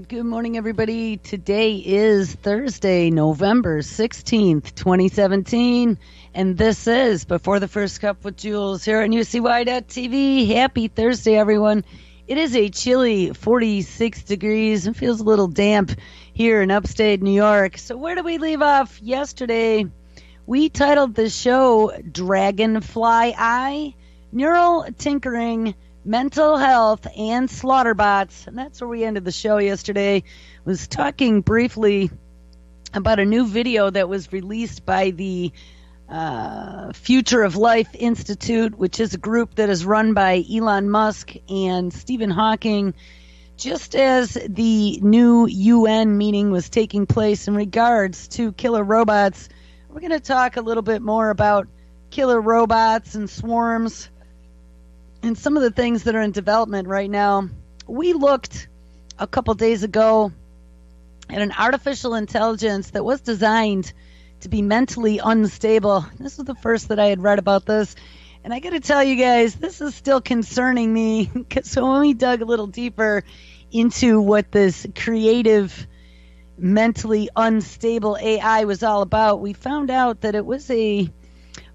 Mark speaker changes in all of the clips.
Speaker 1: Good morning, everybody. Today is Thursday, November 16th, 2017, and this is Before the First Cup with Jules here on UCY.TV. Happy Thursday, everyone. It is a chilly 46 degrees and feels a little damp here in upstate New York. So where did we leave off yesterday? We titled the show Dragonfly Eye, Neural Tinkering, Mental Health, and Slaughterbots. And that's where we ended the show yesterday. Was talking briefly about a new video that was released by the Future of Life Institute, which is a group that is run by Elon Musk and Stephen Hawking, just as the new UN meeting was taking place in regards to killer robots. We're going to talk a little bit more about killer robots and swarms and some of the things that are in development right now. We looked a couple days ago at an artificial intelligence that was designed to be mentally unstable. This was the first that I had read about this. And I got to tell you guys, this is still concerning me. So when we dug a little deeper into what this creative, mentally unstable AI was all about, we found out that it was a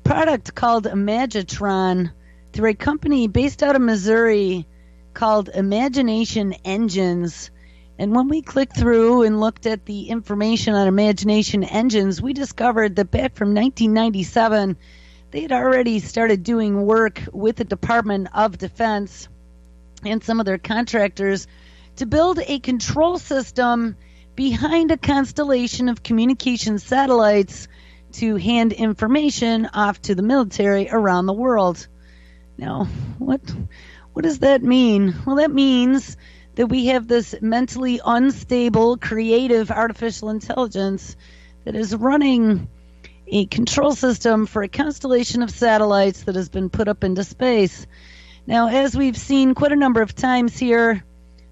Speaker 1: product called Imagatron through a company based out of Missouri called Imagination Engines. And when we clicked through and looked at the information on Imagination Engines, we discovered that back from 1997, they had already started doing work with the Department of Defense and some of their contractors to build a control system behind a constellation of communication satellites to hand information off to the military around the world. Now, what does that mean? Well, that means that we have this mentally unstable, creative artificial intelligence that is running a control system for a constellation of satellites that has been put up into space. Now, as we've seen quite a number of times here,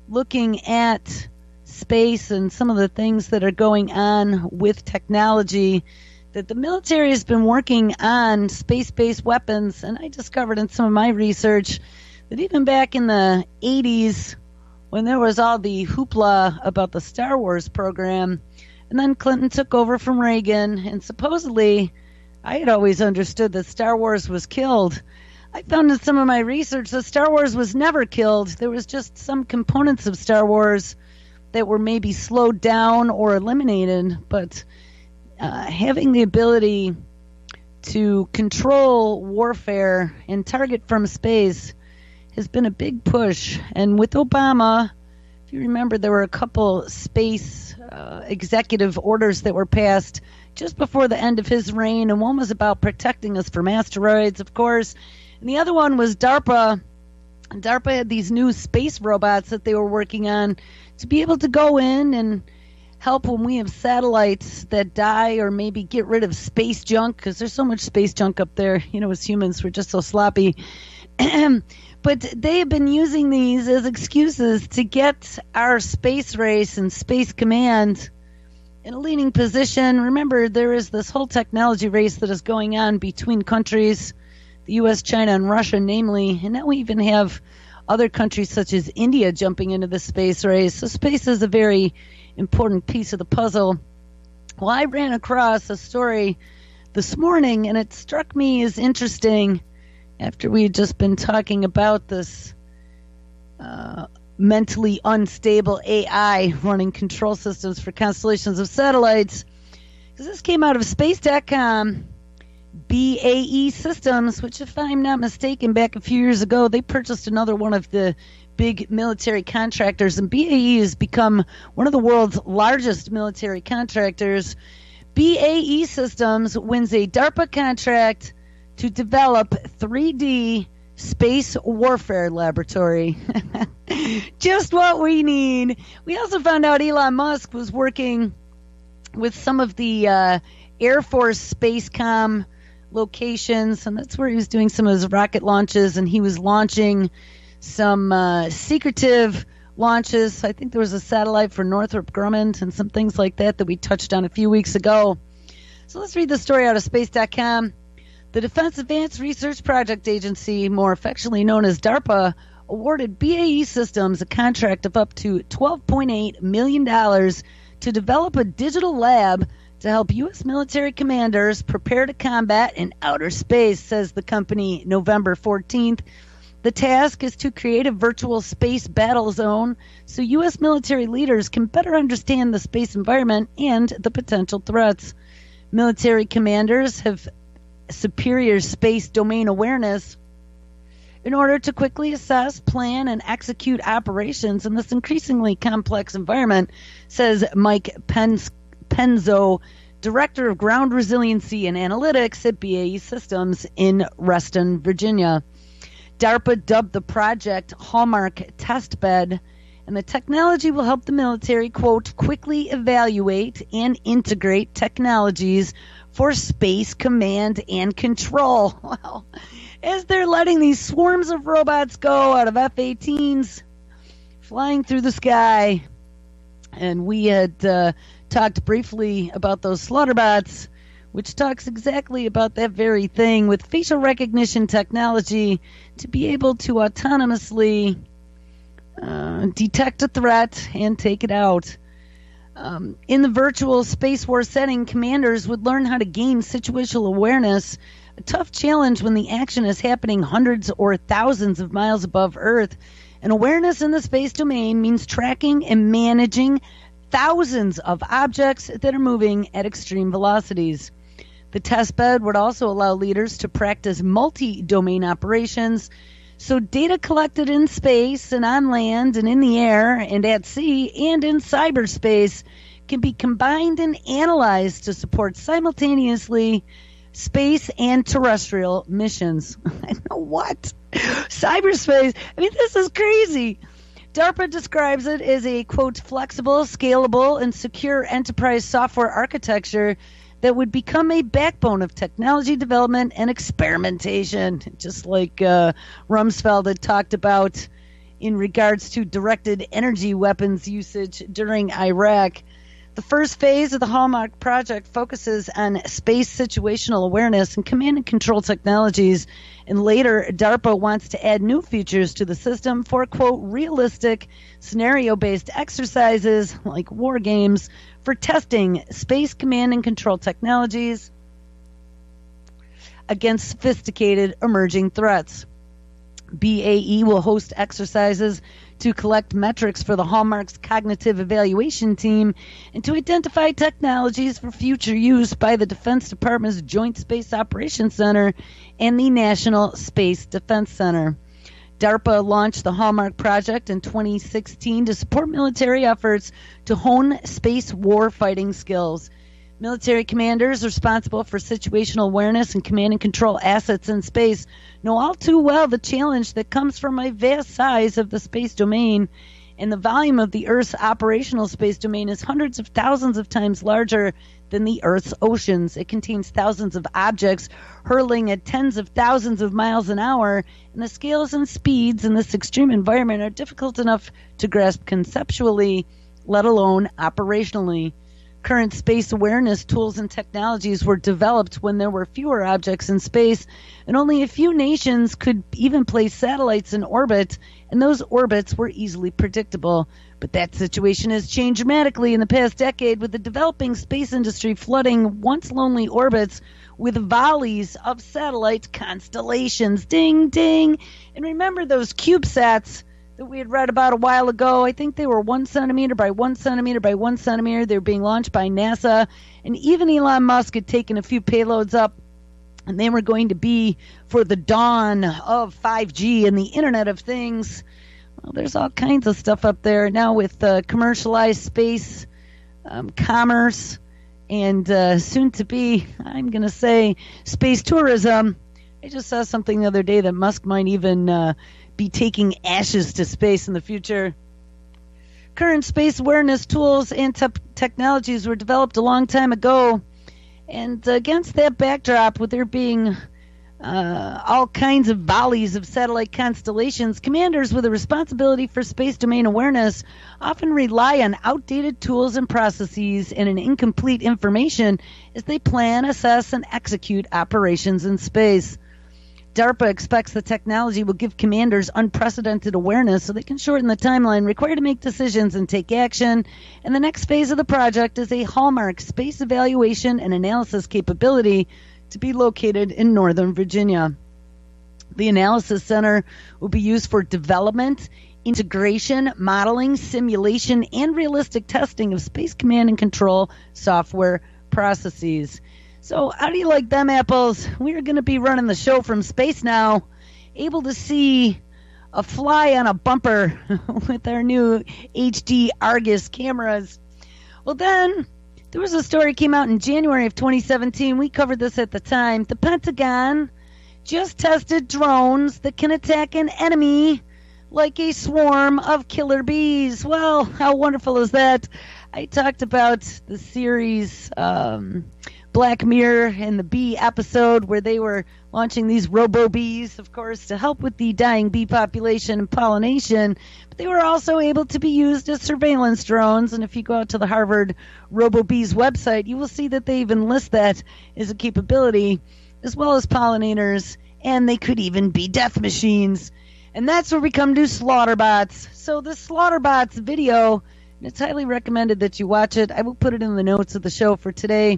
Speaker 1: looking at space and some of the things that are going on with technology, that the military has been working on space-based weapons, and I discovered in some of my research that even back in the 80s, when there was all the hoopla about the Star Wars program, and then Clinton took over from Reagan, and supposedly I had always understood that Star Wars was killed. I found in some of my research that Star Wars was never killed. There was just some components of Star Wars that were maybe slowed down or eliminated, but having the ability to control warfare and target from space has been a big push. And with Obama, if you remember, there were a couple space executive orders that were passed just before the end of his reign, and one was about protecting us from asteroids, of course, and the other one was DARPA. DARPA had these new space robots that they were working on to be able to go in and help when we have satellites that die, or maybe get rid of space junk, because there's so much space junk up there. You know, as humans, we're just so sloppy. But they have been using these as excuses to get our space race and space command in a leading position. Remember, there is this whole technology race that is going on between countries, the U.S., China, and Russia, namely. And now we even have other countries such as India jumping into the space race. So space is a very important piece of the puzzle. Well, I ran across a story this morning, and it struck me as interesting after we had just been talking about this mentally unstable AI running control systems for constellations of satellites. Because this came out of Space.com. BAE Systems, which, if I'm not mistaken, back a few years ago, they purchased another one of the big military contractors, and BAE has become one of the world's largest military contractors. BAE Systems wins a DARPA contract to develop 3D space warfare laboratory. Just what we need. We also found out Elon Musk was working with some of the Air Force Spacecom locations, and that's where he was doing some of his rocket launches, and he was launching some secretive launches. I think there was a satellite for Northrop Grumman and some things like that we touched on a few weeks ago. So let's read the story out of Space.com. The Defense Advanced Research Project Agency, more affectionately known as DARPA, awarded BAE Systems a contract of up to $12.8 million to develop a digital lab to help U.S. military commanders prepare to combat in outer space, says the company November 14th. The task is to create a virtual space battle zone so U.S. military leaders can better understand the space environment and the potential threats. Military commanders have superior space domain awareness in order to quickly assess, plan, and execute operations in this increasingly complex environment, says Mike Penzo, Director of Ground Resiliency and Analytics at BAE Systems in Reston, Virginia. DARPA dubbed the project Hallmark Testbed, and the technology will help the military, quote, quickly evaluate and integrate technologies for space command and control. Well, as they're letting these swarms of robots go out of F-18s flying through the sky. And we had talked briefly about those slaughterbots, which talks exactly about that very thing, with facial recognition technology to be able to autonomously detect a threat and take it out. In the virtual space war setting, commanders would learn how to gain situational awareness, a tough challenge when the action is happening hundreds or thousands of miles above Earth. And awareness in the space domain means tracking and managing thousands of objects that are moving at extreme velocities. The testbed would also allow leaders to practice multi-domain operations, so data collected in space and on land and in the air and at sea and in cyberspace can be combined and analyzed to support simultaneously space and terrestrial missions. I know what? Cyberspace. I mean, this is crazy. DARPA describes it as a, quote, flexible, scalable, and secure enterprise software architecture that would become a backbone of technology development and experimentation, just like Rumsfeld had talked about in regards to directed energy weapons usage during Iraq. The first phase of the Hallmark project focuses on space situational awareness and command and control technologies, and later DARPA wants to add new features to the system for, quote, realistic scenario-based exercises like war games for testing space command and control technologies against sophisticated emerging threats. BAE will host exercises to collect metrics for the Hallmark's cognitive evaluation team and to identify technologies for future use by the Defense Department's Joint Space Operations Center and the National Space Defense Center. DARPA launched the Hallmark project in 2016 to support military efforts to hone space war fighting skills. Military commanders responsible for situational awareness and command and control assets in space know all too well the challenge that comes from a vast size of the space domain, and the volume of the Earth's operational space domain is hundreds of thousands of times larger than the Earth's oceans. It contains thousands of objects hurling at tens of thousands of miles an hour, and the scales and speeds in this extreme environment are difficult enough to grasp conceptually, let alone operationally. Current space awareness tools and technologies were developed when there were fewer objects in space, and only a few nations could even place satellites in orbit, and those orbits were easily predictable. But that situation has changed dramatically in the past decade, with the developing space industry flooding once lonely orbits with volleys of satellite constellations. Ding, ding. And remember those CubeSats that we had read about a while ago? I think they were 1 centimeter by 1 centimeter by 1 centimeter. They were being launched by NASA, and even Elon Musk had taken a few payloads up, and they were going to be for the dawn of 5G and the Internet of Things. Well, there's all kinds of stuff up there now with commercialized space commerce and soon to be, I'm going to say, space tourism. I just saw something the other day that Musk might even be taking ashes to space in the future. Current space awareness tools and technologies were developed a long time ago, and against that backdrop, with there being all kinds of volleys of satellite constellations, commanders with a responsibility for space domain awareness often rely on outdated tools and processes and an incomplete information as they plan, assess, and execute operations in space. DARPA expects the technology will give commanders unprecedented awareness so they can shorten the timeline required to make decisions and take action. And the next phase of the project is a hallmark space evaluation and analysis capability to be located in Northern Virginia. The Analysis Center will be used for development, integration, modeling, simulation, and realistic testing of space command and control software processes. So how do you like them apples? We're going to be running the show from space now, able to see a fly on a bumper with our new HD Argus cameras. Well, then there was a story came out in January of 2017. We covered this at the time. The Pentagon just tested drones that can attack an enemy like a swarm of killer bees. Well, how wonderful is that? I talked about the series Black Mirror and the bee episode where they were launching these RoboBees, of course, to help with the dying bee population and pollination. But they were also able to be used as surveillance drones. And if you go out to the Harvard RoboBees website, you will see that they even list that as a capability, as well as pollinators, and they could even be death machines. And that's where we come to SlaughterBots. So the SlaughterBots video, and it's highly recommended that you watch it. I will put it in the notes of the show for today.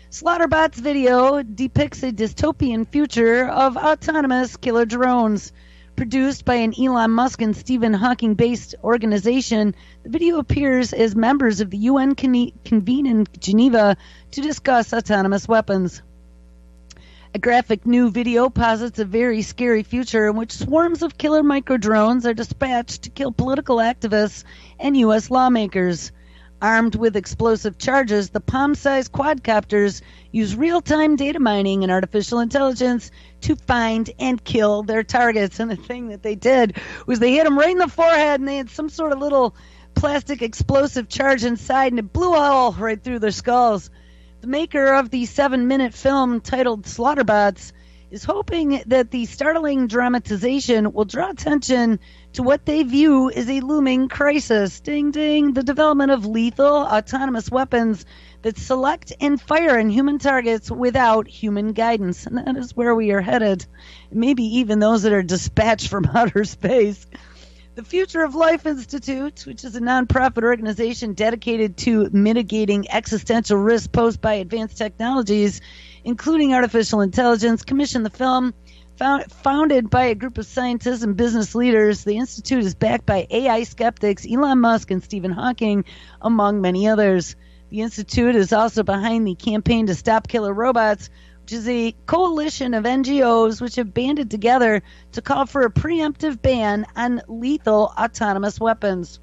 Speaker 1: SlaughterBots video depicts a dystopian future of autonomous killer drones. Produced by an Elon Musk and Stephen Hawking-based organization, the video appears as members of the UN convene in Geneva to discuss autonomous weapons. A graphic new video posits a very scary future in which swarms of killer microdrones are dispatched to kill political activists and U.S. lawmakers. Armed with explosive charges, the palm-sized quadcopters use real-time data mining and artificial intelligence to find and kill their targets. And the thing that they did was they hit them right in the forehead, and they had some sort of little plastic explosive charge inside, and it blew a hole right through their skulls. The maker of the 7-minute film titled SlaughterBots is hoping that the startling dramatization will draw attention to what they view as a looming crisis. Ding, ding, the development of lethal autonomous weapons that select and fire on human targets without human guidance. And that is where we are headed. Maybe even those that are dispatched from outer space. The Future of Life Institute, which is a nonprofit organization dedicated to mitigating existential risks posed by advanced technologies, including artificial intelligence, commissioned the film. Founded by a group of scientists and business leaders, the Institute is backed by AI skeptics Elon Musk and Stephen Hawking, among many others. The Institute is also behind the campaign to stop killer robots, which is a coalition of NGOs which have banded together to call for a preemptive ban on lethal autonomous weapons.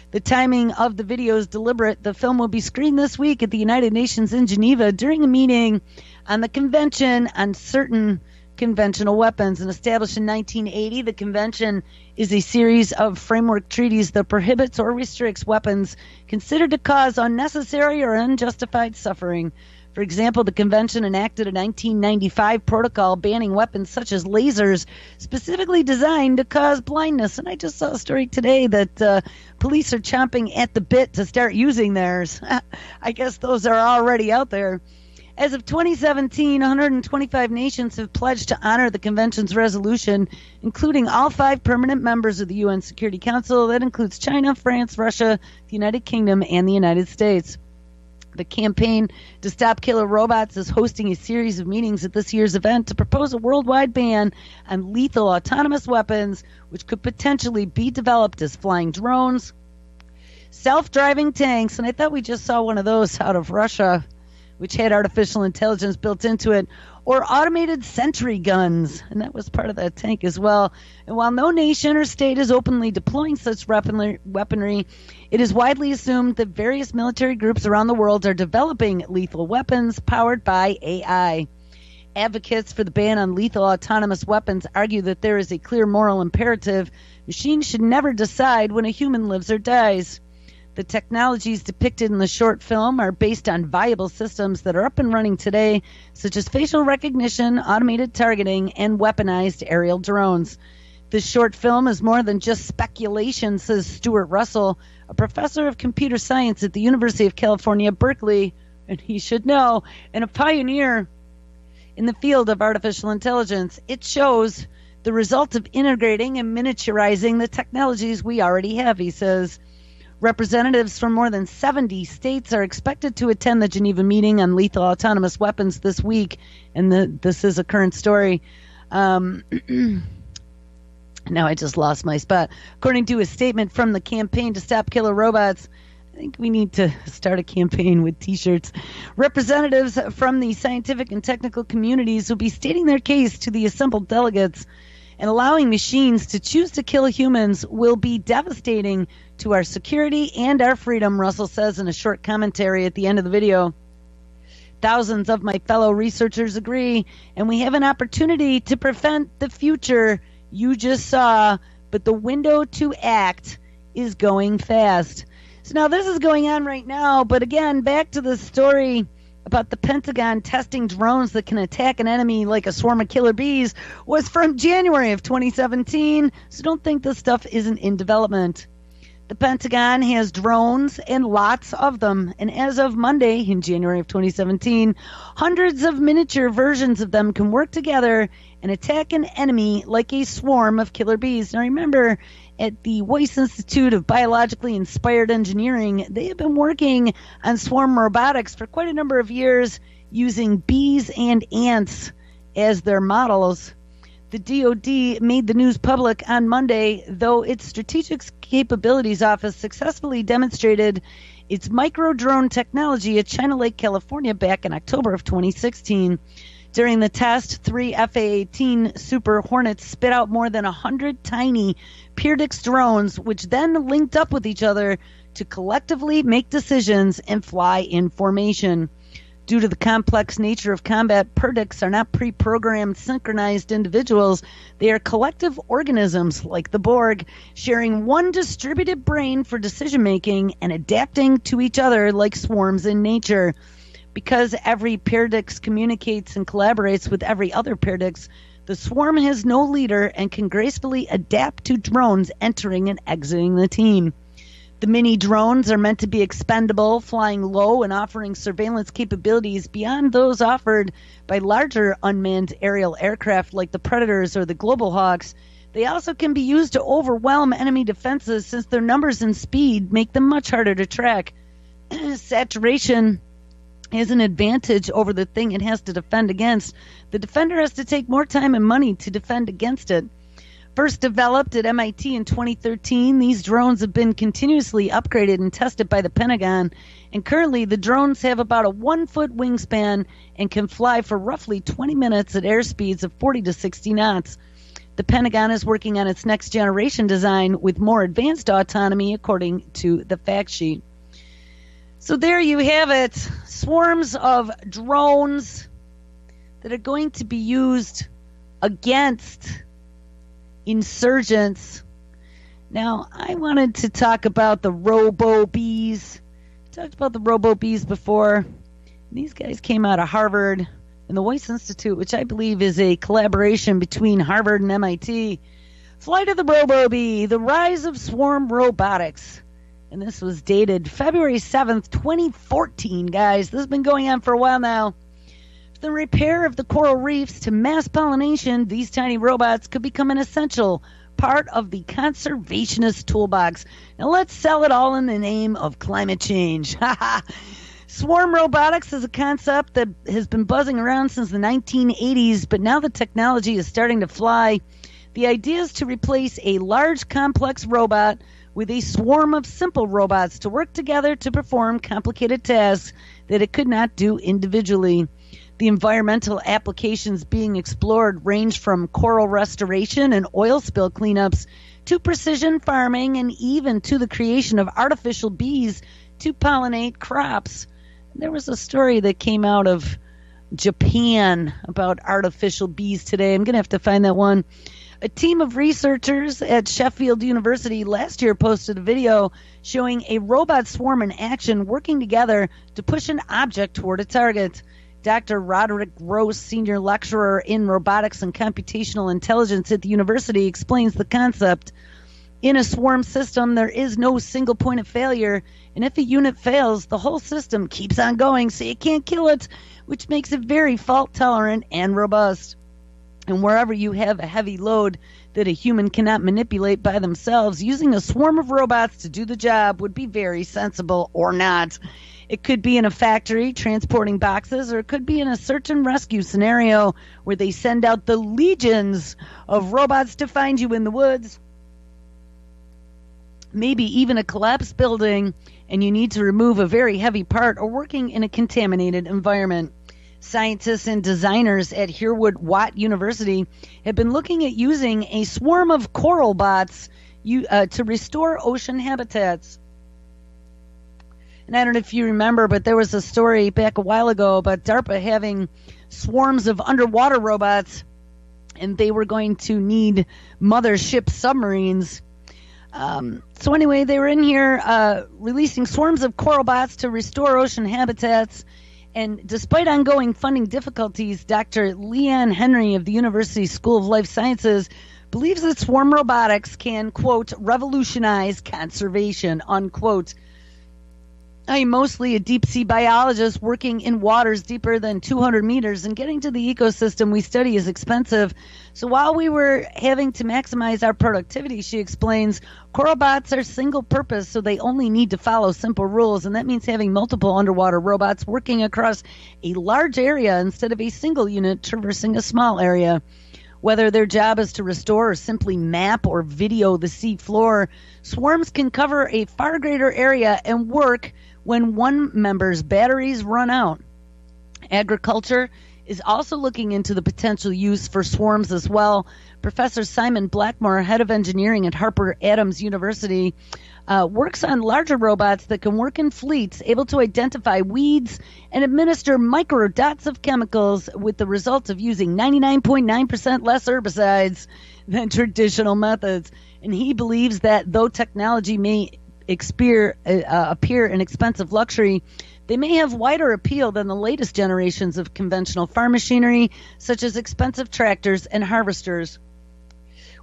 Speaker 1: The timing of the video is deliberate. The film will be screened this week at the United Nations in Geneva during a meeting on the Convention on Certain Conventional Weapons. And established in 1980, the convention is a series of framework treaties that prohibits or restricts weapons considered to cause unnecessary or unjustified suffering. For example, the convention enacted a 1995 protocol banning weapons such as lasers specifically designed to cause blindness. And I just saw a story today that police are chomping at the bit to start using theirs. I guess those are already out there. As of 2017, 125 nations have pledged to honor the convention's resolution, including all 5 permanent members of the UN Security Council. That includes China, France, Russia, the United Kingdom, and the United States. The campaign to stop killer robots is hosting a series of meetings at this year's event to propose a worldwide ban on lethal autonomous weapons, which could potentially be developed as flying drones, self-driving tanks, and I thought we just saw one of those out of Russia, which had artificial intelligence built into it, or automated sentry guns, and that was part of that tank as well. And while no nation or state is openly deploying such weaponry, it is widely assumed that various military groups around the world are developing lethal weapons powered by AI. Advocates for the ban on lethal autonomous weapons argue that there is a clear moral imperative. Machines should never decide when a human lives or dies. The technologies depicted in the short film are based on viable systems that are up and running today, such as facial recognition, automated targeting, and weaponized aerial drones. This short film is more than just speculation, says Stuart Russell, a professor of computer science at the University of California, Berkeley, and he should know, and a pioneer in the field of artificial intelligence. It shows the result of integrating and miniaturizing the technologies we already have, he says. Representatives from more than 70 states are expected to attend the Geneva meeting on lethal autonomous weapons this week, and this is a current story. Now I just lost my spot. According to a statement from the Campaign to Stop Killer Robots, I think we need to start a campaign with T-shirts. Representatives from the scientific and technical communities will be stating their case to the assembled delegates, and allowing machines to choose to kill humans will be devastating to our security and our freedom, Russell says in a short commentary at the end of the video. Thousands of my fellow researchers agree, and we have an opportunity to prevent the future you just saw, but the window to act is going fast. So now this is going on right now, but again, back to the story about the Pentagon testing drones that can attack an enemy like a swarm of killer bees was from January of 2017, so don't think this stuff isn't in development. The Pentagon has drones and lots of them, and as of Monday in January of 2017, hundreds of miniature versions of them can work together and attack an enemy like a swarm of killer bees. Now remember, at the Weiss Institute of Biologically Inspired Engineering, they have been working on swarm robotics for quite a number of years using bees and ants as their models. The DoD made the news public on Monday, though its Strategic Capabilities Office successfully demonstrated its micro-drone technology at China Lake, California back in October of 2016. During the test, 3 F-A-18 Super Hornets spit out more than 100 tiny Pyrdix drones, which then linked up with each other to collectively make decisions and fly in formation. Due to the complex nature of combat, Pyrdix are not pre-programmed, synchronized individuals. They are collective organisms, like the Borg, sharing one distributed brain for decision-making and adapting to each other like swarms in nature. Because every Pyrdix communicates and collaborates with every other Pyrdix, the swarm has no leader and can gracefully adapt to drones entering and exiting the team. The mini drones are meant to be expendable, flying low and offering surveillance capabilities beyond those offered by larger unmanned aerial aircraft like the Predators or the Global Hawks. They also can be used to overwhelm enemy defenses since their numbers and speed make them much harder to track. Saturation is an advantage over the thing it has to defend against. The defender has to take more time and money to defend against it. First developed at MIT in 2013, these drones have been continuously upgraded and tested by the Pentagon, and currently the drones have about a 1-foot wingspan and can fly for roughly 20 minutes at airspeeds of 40 to 60 knots. The Pentagon is working on its next generation design with more advanced autonomy, according to the fact sheet. So there you have it. Swarms of drones that are going to be used against insurgents. Now, I wanted to talk about the RoboBees. I talked about the RoboBees before. These guys came out of Harvard and the Weiss Institute, which I believe is a collaboration between Harvard and MIT. Flight of the RoboBee, the rise of swarm robotics. And this was dated February 7th, 2014, guys. This has been going on for a while now. From the repair of the coral reefs to mass pollination, these tiny robots could become an essential part of the conservationist toolbox. Now let's sell it all in the name of climate change. Swarm robotics is a concept that has been buzzing around since the 1980s, but now the technology is starting to fly. The idea is to replace a large, complex robot with a swarm of simple robots to work together to perform complicated tasks that it could not do individually. The environmental applications being explored range from coral restoration and oil spill cleanups to precision farming and even to the creation of artificial bees to pollinate crops. There was a story that came out of Japan about artificial bees today. I'm going to have to find that one. A team of researchers at Sheffield University last year posted a video showing a robot swarm in action working together to push an object toward a target. Dr. Roderick Gross, senior lecturer in robotics and computational intelligence at the university, explains the concept. In a swarm system, there is no single point of failure, and if a unit fails, the whole system keeps on going, so you can't kill it, which makes it very fault-tolerant and robust. And wherever you have a heavy load that a human cannot manipulate by themselves, using a swarm of robots to do the job would be very sensible, or not. It could be in a factory transporting boxes, or it could be in a search and rescue scenario where they send out the legions of robots to find you in the woods. Maybe even a collapsed building, and you need to remove a very heavy part, or working in a contaminated environment. Scientists and designers at Herwood Watt University have been looking at using a swarm of coral bots to restore ocean habitats. And I don't know if you remember, but there was a story back a while ago about DARPA having swarms of underwater robots, and they were going to need mothership submarines. So anyway, they were in here releasing swarms of coral bots to restore ocean habitats. And despite ongoing funding difficulties, Dr. Leanne Henry of the University School of Life Sciences believes that swarm robotics can, quote, revolutionize conservation, unquote. I am mostly a deep-sea biologist working in waters deeper than 200 meters, and getting to the ecosystem we study is expensive. So while we were having to maximize our productivity, she explains, coral bots are single-purpose, so they only need to follow simple rules, and that means having multiple underwater robots working across a large area instead of a single unit traversing a small area. Whether their job is to restore or simply map or video the sea floor, swarms can cover a far greater area and work when one member's batteries run out. Agriculture is also looking into the potential use for swarms as well. Professor Simon Blackmore, head of engineering at Harper Adams University, works on larger robots that can work in fleets, able to identify weeds and administer microdots of chemicals, with the result of using 99.9% less herbicides than traditional methods. And he believes that though technology may appear an expensive luxury, they may have wider appeal than the latest generations of conventional farm machinery, such as expensive tractors and harvesters.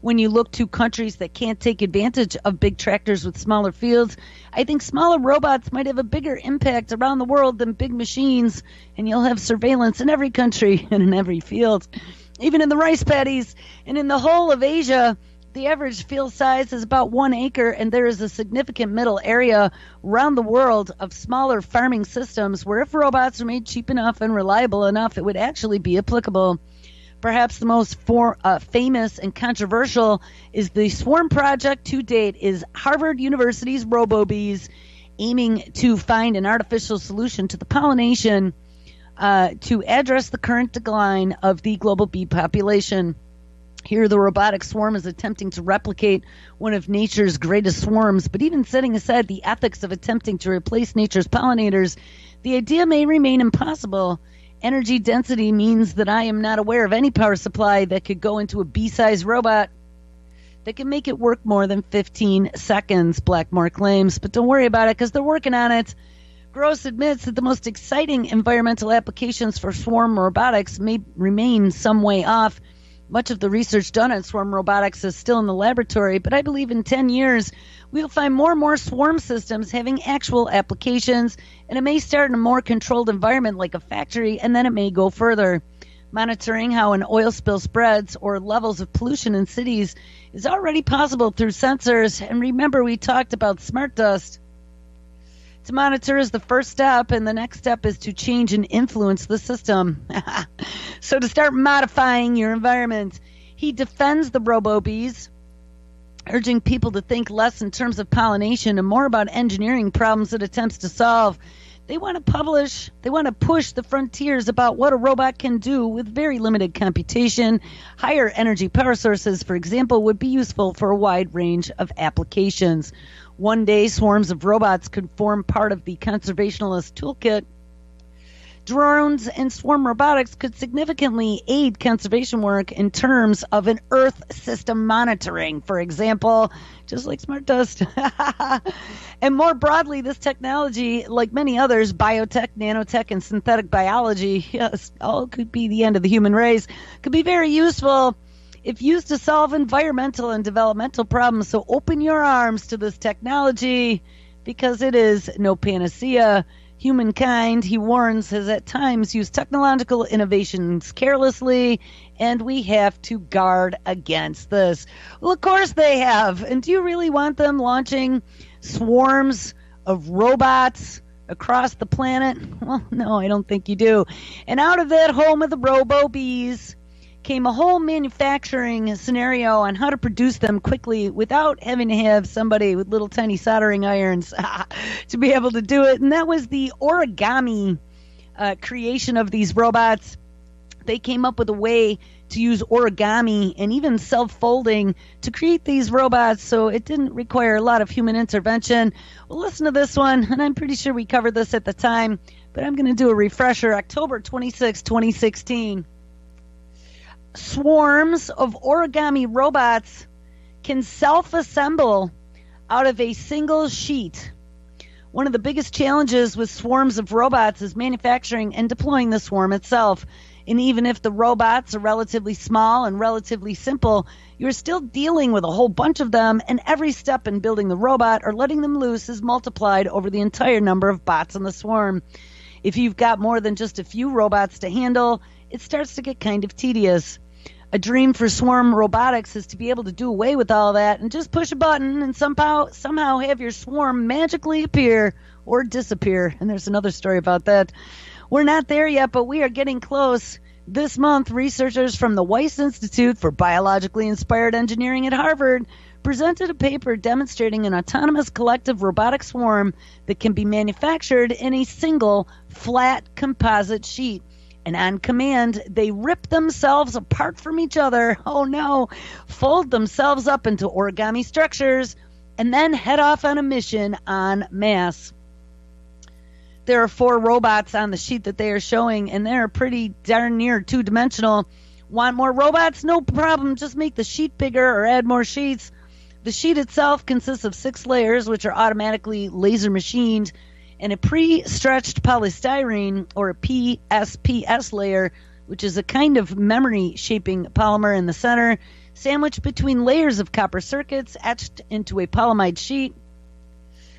Speaker 1: When you look to countries that can't take advantage of big tractors with smaller fields, I think smaller robots might have a bigger impact around the world than big machines, and you'll have surveillance in every country and in every field. Even in the rice paddies and in the whole of Asia, the average field size is about 1 acre, and there is a significant middle area around the world of smaller farming systems where if robots are made cheap enough and reliable enough, it would actually be applicable. Perhaps the most famous and controversial is the swarm project to date is Harvard University's RoboBees, aiming to find an artificial solution to the pollination to address the current decline of the global bee population. Here, the robotic swarm is attempting to replicate one of nature's greatest swarms, but even setting aside the ethics of attempting to replace nature's pollinators, the idea may remain impossible. Energy density means that I am not aware of any power supply that could go into a bee-sized robot that can make it work more than 15 seconds, Blackmore claims. But don't worry about it, because they're working on it. Gross admits that the most exciting environmental applications for swarm robotics may remain some way off. Much of the research done on swarm robotics is still in the laboratory, but I believe in 10 years we'll find more and more swarm systems having actual applications, and it may start in a more controlled environment like a factory, and then it may go further. Monitoring how an oil spill spreads or levels of pollution in cities is already possible through sensors, and remember we talked about smart dust. To monitor is the first step, and the next step is to change and influence the system. So to start modifying your environment, he defends the RoboBees, urging people to think less in terms of pollination and more about engineering problems it attempts to solve. They want to push the frontiers about what a robot can do with very limited computation. Higher energy power sources, for example, would be useful for a wide range of applications. One day, swarms of robots could form part of the conservationist toolkit. Drones and swarm robotics could significantly aid conservation work in terms of an Earth system monitoring, for example, just like smart dust. And more broadly, this technology, like many others, biotech, nanotech, and synthetic biology, yes, all could be the end of the human race, could be very useful if used to solve environmental and developmental problems. So open your arms to this technology because it is no panacea. Humankind, he warns, has at times used technological innovations carelessly, and we have to guard against this. Well, of course they have. And do you really want them launching swarms of robots across the planet? Well, no, I don't think you do. And out of that home of the RoboBees came a whole manufacturing scenario on how to produce them quickly without having to have somebody with little tiny soldering irons to be able to do it. And that was the origami creation of these robots. They came up with a way to use origami and even self-folding to create these robots, so it didn't require a lot of human intervention. Well, listen to this one, and I'm pretty sure we covered this at the time, but I'm going to do a refresher. October 26, 2016. Swarms of origami robots can self-assemble out of a single sheet. One of the biggest challenges with swarms of robots is manufacturing and deploying the swarm itself. And even if the robots are relatively small and relatively simple, you're still dealing with a whole bunch of them, and every step in building the robot or letting them loose is multiplied over the entire number of bots in the swarm. If you've got more than just a few robots to handle, it starts to get kind of tedious. A dream for swarm robotics is to be able to do away with all that and just push a button and somehow have your swarm magically appear or disappear. And there's another story about that. We're not there yet, but we are getting close. This month, researchers from the Weiss Institute for Biologically Inspired Engineering at Harvard presented a paper demonstrating an autonomous collective robotic swarm that can be manufactured in a single flat composite sheet. And on command, they rip themselves apart from each other, oh no, fold themselves up into origami structures, and then head off on a mission en masse. There are 4 robots on the sheet that they are showing, and they're pretty darn near two-dimensional. Want more robots? No problem. Just make the sheet bigger or add more sheets. The sheet itself consists of 6 layers, which are automatically laser machined, and a pre-stretched polystyrene, or a PSPS layer, which is a kind of memory-shaping polymer in the center, sandwiched between layers of copper circuits etched into a polyamide sheet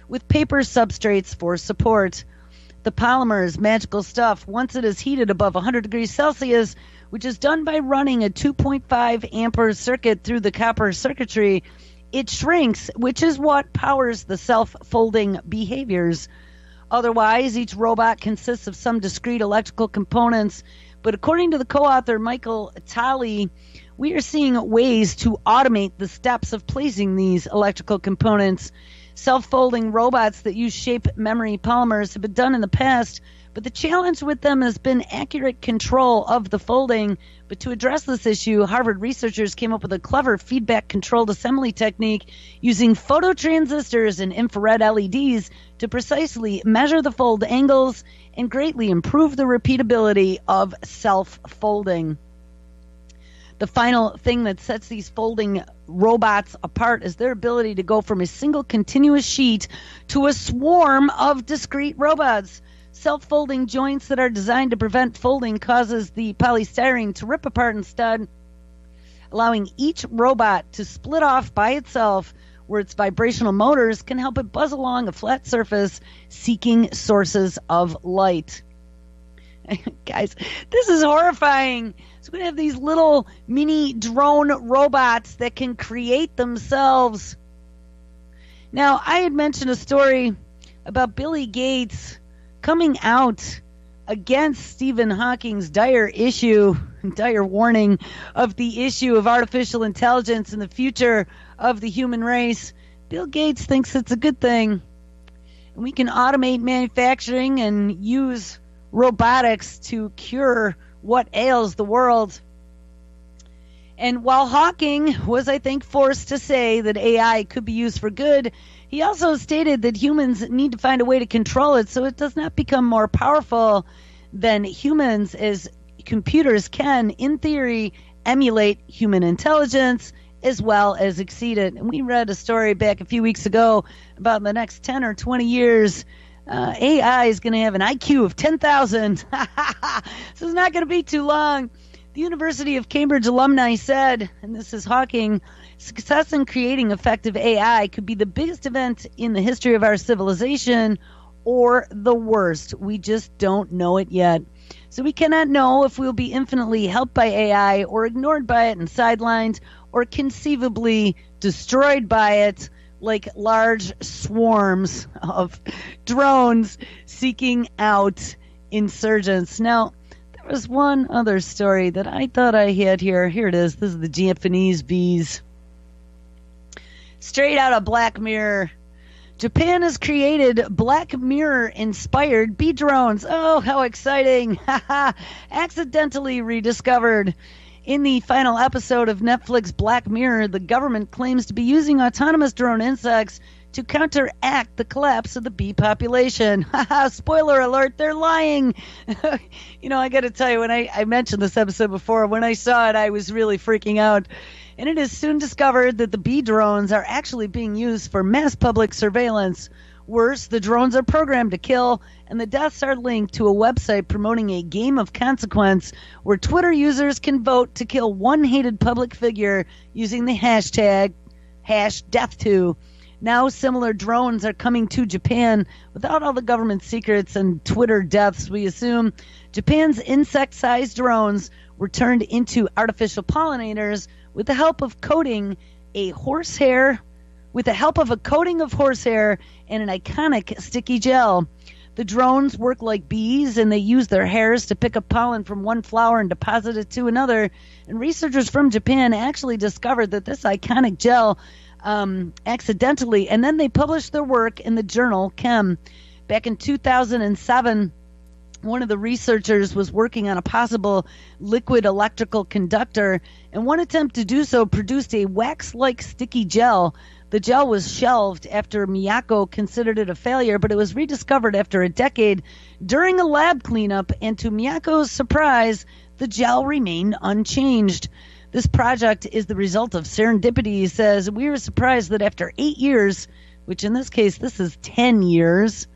Speaker 1: with paper substrates for support. The polymer is magical stuff. Once it is heated above 100 degrees Celsius, which is done by running a 2.5 ampere circuit through the copper circuitry, it shrinks, which is what powers the self-folding behaviors. Otherwise, each robot consists of some discrete electrical components, but according to the co-author Michael Talley, we are seeing ways to automate the steps of placing these electrical components. Self-folding robots that use shape memory polymers have been done in the past, but the challenge with them has been accurate control of the folding. But to address this issue, Harvard researchers came up with a clever feedback-controlled assembly technique using phototransistors and infrared LEDs to precisely measure the fold angles and greatly improve the repeatability of self-folding. The final thing that sets these folding robots apart is their ability to go from a single continuous sheet to a swarm of discrete robots. Self-folding joints that are designed to prevent folding causes the polystyrene to rip apart instead, allowing each robot to split off by itself, where its vibrational motors can help it buzz along a flat surface seeking sources of light. Guys, this is horrifying. So we have these little mini drone robots that can create themselves. Now, I had mentioned a story about Billy Gates coming out against Stephen Hawking's dire warning of the issue of artificial intelligence and the future of the human race. Bill Gates thinks it's a good thing. And we can automate manufacturing and use robotics to cure what ails the world. And while Hawking was, I think, forced to say that AI could be used for good, he also stated that humans need to find a way to control it so it does not become more powerful than humans, as computers can, in theory, emulate human intelligence as well as exceed it. And we read a story back a few weeks ago about in the next 10 or 20 years, AI is going to have an IQ of 10,000. So it's not going to be too long The University of Cambridge alumni said, and this is Hawking, success in creating effective AI could be the biggest event in the history of our civilization or the worst. We just don't know it yet. So we cannot know if we'll be infinitely helped by AI or ignored by it and sidelined or conceivably destroyed by it, like large swarms of drones seeking out insurgents. Now, there was one other story that I thought I had here. Here it is. This is the Japanese bees. Straight out of Black Mirror. Japan has created Black Mirror-inspired bee drones. Oh, how exciting. Accidentally rediscovered. In the final episode of Netflix Black Mirror, the government claims to be using autonomous drone insects to counteract the collapse of the bee population. Spoiler alert, they're lying. I got to tell you, when I mentioned this episode before, when I saw it, I was really freaking out. And it is soon discovered that the bee drones are actually being used for mass public surveillance. Worse, the drones are programmed to kill, and the deaths are linked to a website promoting a game of consequence where Twitter users can vote to kill one hated public figure using the hashtag #death2. Now similar drones are coming to Japan without all the government secrets and Twitter deaths, we assume. Japan's insect-sized drones were turned into artificial pollinators with the help of coating of horsehair and an iconic sticky gel. The drones work like bees, and they use their hairs to pick up pollen from one flower and deposit it to another. And researchers from Japan actually discovered that this iconic gel accidentally, and then they published their work in the journal Chem. Back in 2007, one of the researchers was working on a possible liquid electrical conductor, and one attempt to do so produced a wax-like sticky gel. The gel was shelved after Miyako considered it a failure, but it was rediscovered after a decade during a lab cleanup, and to Miyako's surprise, the gel remained unchanged. This project is the result of serendipity, he says. We were surprised that after 8 years, which in this case, this is 10 years.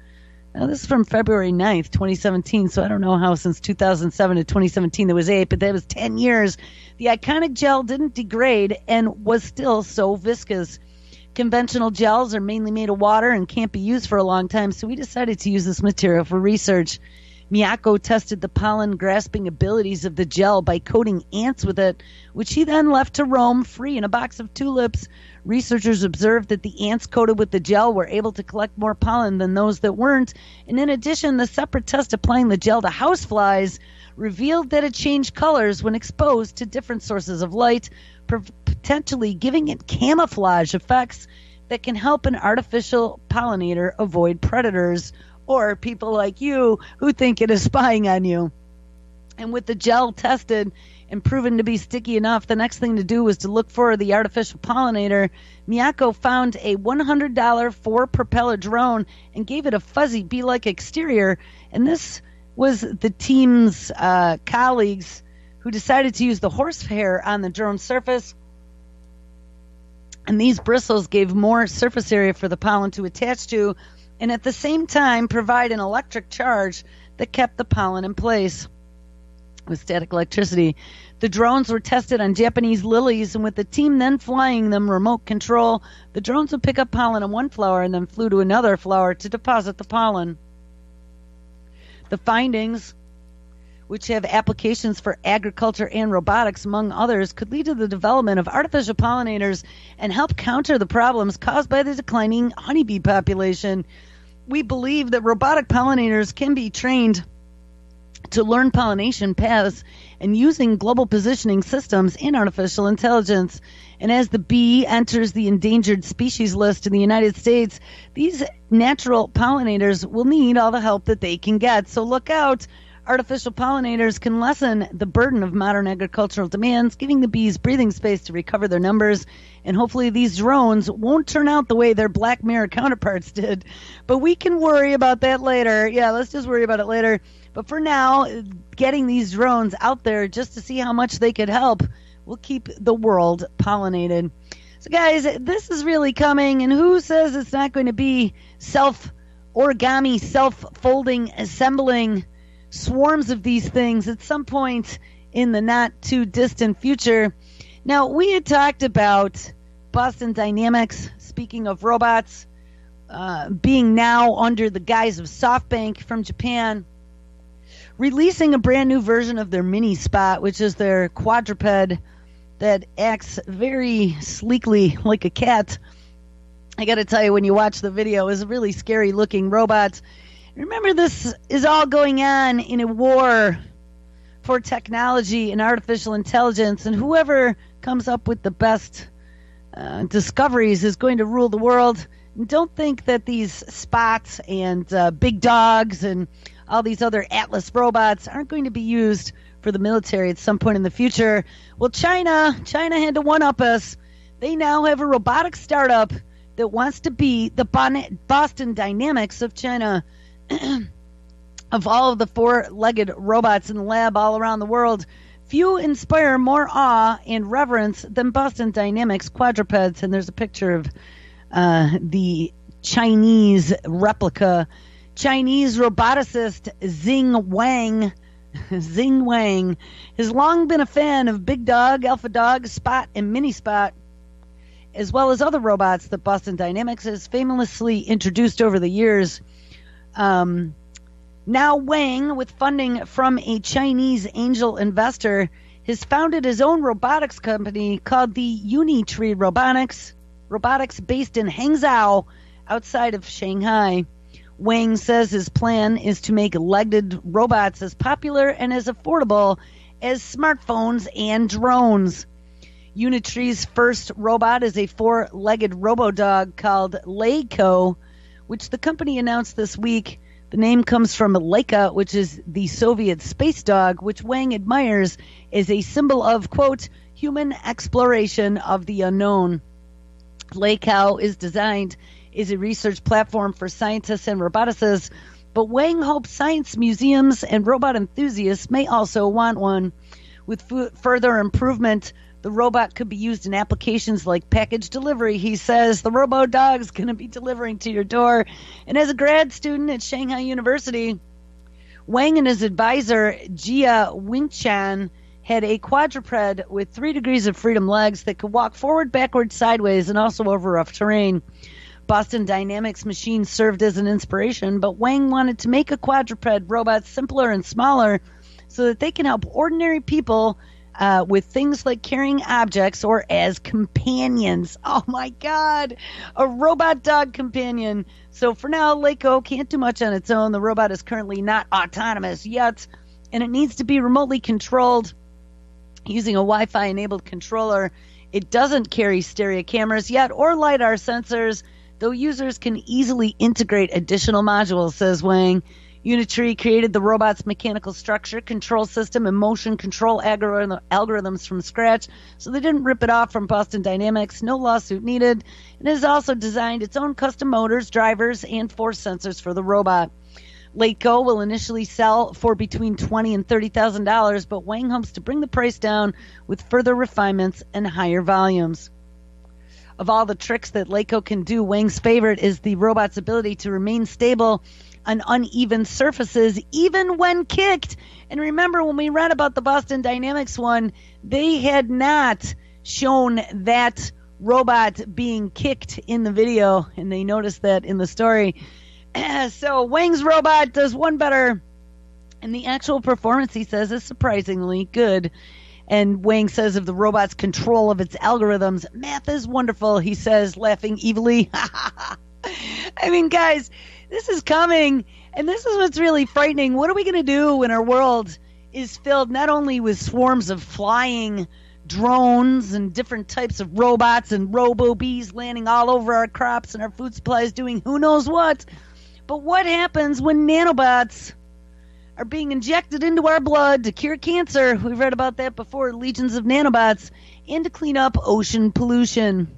Speaker 1: Now, this is from February 9th, 2017, so I don't know how since 2007 to 2017 there was 8, but that was 10 years. The iconic gel didn't degrade and was still so viscous. Conventional gels are mainly made of water and can't be used for a long time, so we decided to use this material for research. Miyako tested the pollen-grasping abilities of the gel by coating ants with it, which he then left to roam free in a box of tulips. Researchers observed that the ants coated with the gel were able to collect more pollen than those that weren't, and in addition, the separate test applying the gel to houseflies revealed that it changed colors when exposed to different sources of light, potentially giving it camouflage effects that can help an artificial pollinator avoid predators or people like you who think it is spying on you. And with the gel tested and proven to be sticky enough, the next thing to do was to look for the artificial pollinator. Miyako found a $100 four-propeller drone and gave it a fuzzy bee-like exterior. And this was the team's colleagues who decided to use the horsehair on the drone surface. And these bristles gave more surface area for the pollen to attach to, and at the same time provide an electric charge that kept the pollen in place with static electricity. The drones were tested on Japanese lilies, and with the team then flying them remote control, the drones would pick up pollen on one flower and then flew to another flower to deposit the pollen. The findings, which have applications for agriculture and robotics, among others, could lead to the development of artificial pollinators and help counter the problems caused by the declining honeybee population. We believe that robotic pollinators can be trained to learn pollination paths and using global positioning systems and artificial intelligence. And as the bee enters the endangered species list in the United States, these natural pollinators will need all the help that they can get. So look out. Artificial pollinators can lessen the burden of modern agricultural demands, giving the bees breathing space to recover their numbers. And hopefully these drones won't turn out the way their Black Mirror counterparts did. But we can worry about that later. Yeah, let's just worry about it later. But for now, getting these drones out there just to see how much they could help will keep the world pollinated. So guys, this is really coming. And who says it's not going to be self-origami, self-folding, assembling swarms of these things at some point in the not-too-distant future. Now, we had talked about Boston Dynamics, speaking of robots, being now under the guise of SoftBank from Japan, releasing a brand new version of their Mini Spot, which is their quadruped that acts very sleekly like a cat. I got to tell you, when you watch the video, it's a really scary-looking robot. Remember, this is all going on in a war for technology and artificial intelligence, and whoever comes up with the best discoveries is going to rule the world. And don't think that these spots and big dogs and all these other Atlas robots aren't going to be used for the military at some point in the future. Well, China had to one-up us. They now have a robotics startup that wants to be the Boston Dynamics of China. Of all of the four-legged robots in the lab all around the world, few inspire more awe and reverence than Boston Dynamics quadrupeds. And there's a picture of the Chinese replica. Chinese roboticist Xing Wang has long been a fan of Big Dog, Alpha Dog, Spot, and Mini Spot, as well as other robots that Boston Dynamics has famously introduced over the years. Now Wang, with funding from a Chinese angel investor, has founded his own robotics company called the Unitree Robotics based in Hangzhou, outside of Shanghai. Wang says his plan is to make legged robots as popular and as affordable as smartphones and drones. Unitree's first robot is a four-legged robo-dog called Laikago, which the company announced this week. The name comes from Laika, which is the Soviet space dog, which Wang admires as a symbol of, quote, human exploration of the unknown. Laikago is designed as a research platform for scientists and roboticists, but Wang hopes science museums and robot enthusiasts may also want one. With further improvement, the robot could be used in applications like package delivery. He says the robo-dog's going to be delivering to your door. And as a grad student at Shanghai University, Wang and his advisor, Jia Winchan, had a quadruped with 3 degrees of freedom legs that could walk forward, backward, sideways, and also over rough terrain. Boston Dynamics machines served as an inspiration, but Wang wanted to make a quadruped robot simpler and smaller so that they can help ordinary people with things like carrying objects or as companions. Oh my God, a robot dog companion. So for now, Laikago can't do much on its own. The robot is currently not autonomous yet, and it needs to be remotely controlled using a Wi-Fi enabled controller. It doesn't carry stereo cameras yet or LiDAR sensors, though users can easily integrate additional modules, says Wang. Unitree created the robot's mechanical structure, control system, and motion control algorithms from scratch, so they didn't rip it off from Boston Dynamics. No lawsuit needed. It has also designed its own custom motors, drivers, and force sensors for the robot. Laikago will initially sell for between $20,000 and $30,000, but Wang hopes to bring the price down with further refinements and higher volumes. Of all the tricks that Laikago can do, Wang's favorite is the robot's ability to remain stable on uneven surfaces, even when kicked. And remember, when we read about the Boston Dynamics one, they had not shown that robot being kicked in the video, and they noticed that in the story. So Wang's robot does one better, and the actual performance, he says, is surprisingly good. And Wang says of the robot's control of its algorithms, math is wonderful, he says, laughing evilly. I mean, guys, this is coming, and this is what's really frightening. What are we going to do when our world is filled not only with swarms of flying drones and different types of robots and RoboBees landing all over our crops and our food supplies doing who knows what, but what happens when nanobots are being injected into our blood to cure cancer? We've read about that before, legions of nanobots, and to clean up ocean pollution.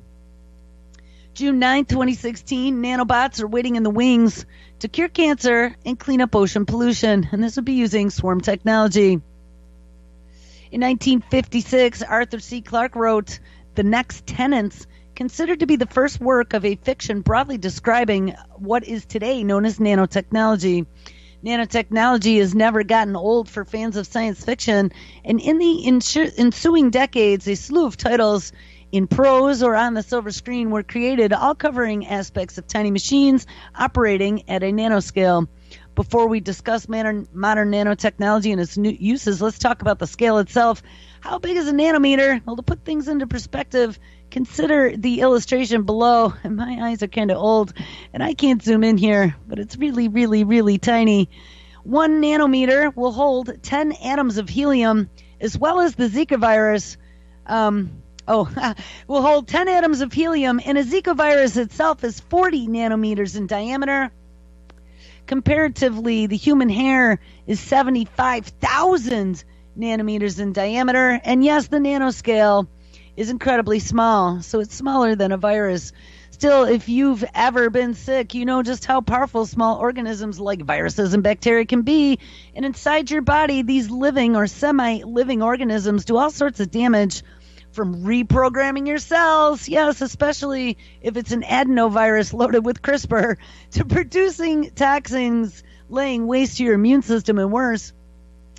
Speaker 1: June 9, 2016, nanobots are waiting in the wings to cure cancer and clean up ocean pollution, and this would be using swarm technology. In 1956, Arthur C. Clarke wrote The Next Tenants, considered to be the first work of a fiction broadly describing what is today known as nanotechnology. Nanotechnology has never gotten old for fans of science fiction, and in the ensuing decades, a slew of titles in prose or on the silver screen were created, all covering aspects of tiny machines operating at a nanoscale. Before we discuss modern nanotechnology and its new uses, let's talk about the scale itself. How big is a nanometer? Well, to put things into perspective, consider the illustration below. And my eyes are kind of old, and I can't zoom in here, but it's really, really, really tiny. 1 nanometer will hold 10 atoms of helium, as well as the Zika virus. Will hold 10 atoms of helium, and a Zika virus itself is 40 nanometers in diameter. Comparatively, the human hair is 75,000 nanometers in diameter, and yes, the nanoscale is incredibly small, so it's smaller than a virus. Still, if you've ever been sick, you know just how powerful small organisms like viruses and bacteria can be, and inside your body, these living or semi-living organisms do all sorts of damage, from reprogramming your cells, yes, especially if it's an adenovirus loaded with CRISPR, to producing toxins, laying waste to your immune system, and worse.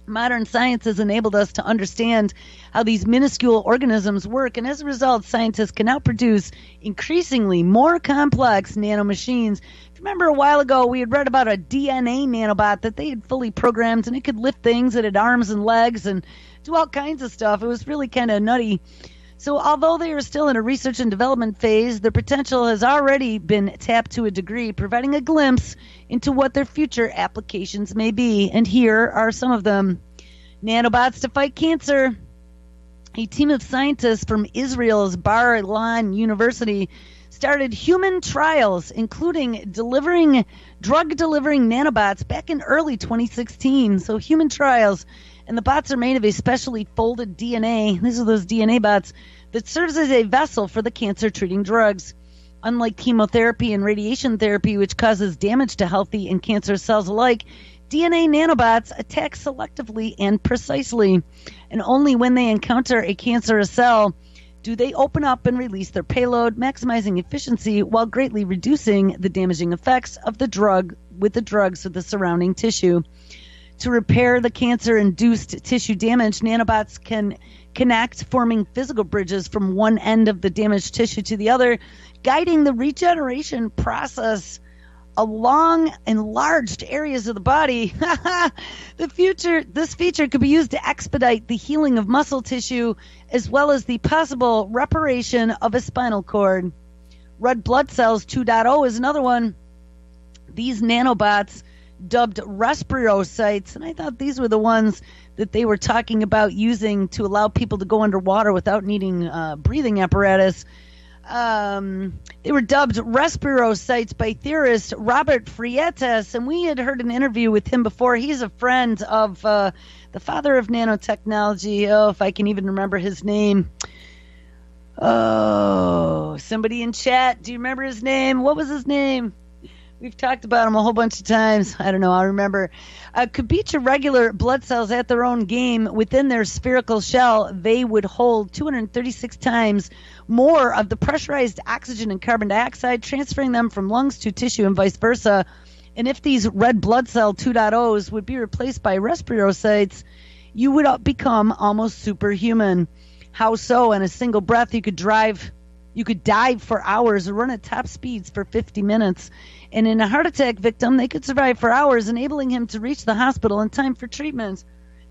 Speaker 1: Modern science has enabled us to understand how these minuscule organisms work, and as a result, scientists can now produce increasingly more complex nanomachines. Remember a while ago we had read about a DNA nanobot that they had fully programmed, and it could lift things, it had arms and legs and do all kinds of stuff. It was really kind of nutty. So although they are still in a research and development phase, their potential has already been tapped to a degree, providing a glimpse into what their future applications may be. And here are some of them. Nanobots to fight cancer. A team of scientists from Israel's Bar Ilan University started human trials, including drug-delivering nanobots back in early 2016. So human trials. And the bots are made of a specially folded DNA. These are those DNA bots that serves as a vessel for the cancer-treating drugs. Unlike chemotherapy and radiation therapy, which causes damage to healthy and cancer cells alike, DNA nanobots attack selectively and precisely. And only when they encounter a cancerous cell do they open up and release their payload, maximizing efficiency while greatly reducing the damaging effects of the drug with the drugs of the surrounding tissue. To repair the cancer-induced tissue damage, nanobots can connect, forming physical bridges from one end of the damaged tissue to the other, guiding the regeneration process along enlarged areas of the body. This feature could be used to expedite the healing of muscle tissue, as well as the possible reparation of a spinal cord. Red blood cells 2.0 is another one. These nanobots, dubbed respirocytes, and I thought these were the ones that they were talking about using to allow people to go underwater without needing breathing apparatus. They were dubbed respirocytes by theorist Robert Freitas, and we had heard an interview with him before. He's a friend of the father of nanotechnology. Oh, if I can even remember his name. Oh, somebody in chat, do you remember his name? What was his name? We've talked about them a whole bunch of times. I don't know. I remember. Could beat your regular blood cells at their own game. Within their spherical shell, they would hold 236 times more of the pressurized oxygen and carbon dioxide, transferring them from lungs to tissue and vice versa. And if these red blood cell 2.0s would be replaced by respirocytes, you would become almost superhuman. How so? In a single breath, you could dive for hours or run at top speeds for 50 minutes. And in a heart attack victim, they could survive for hours, enabling him to reach the hospital in time for treatment.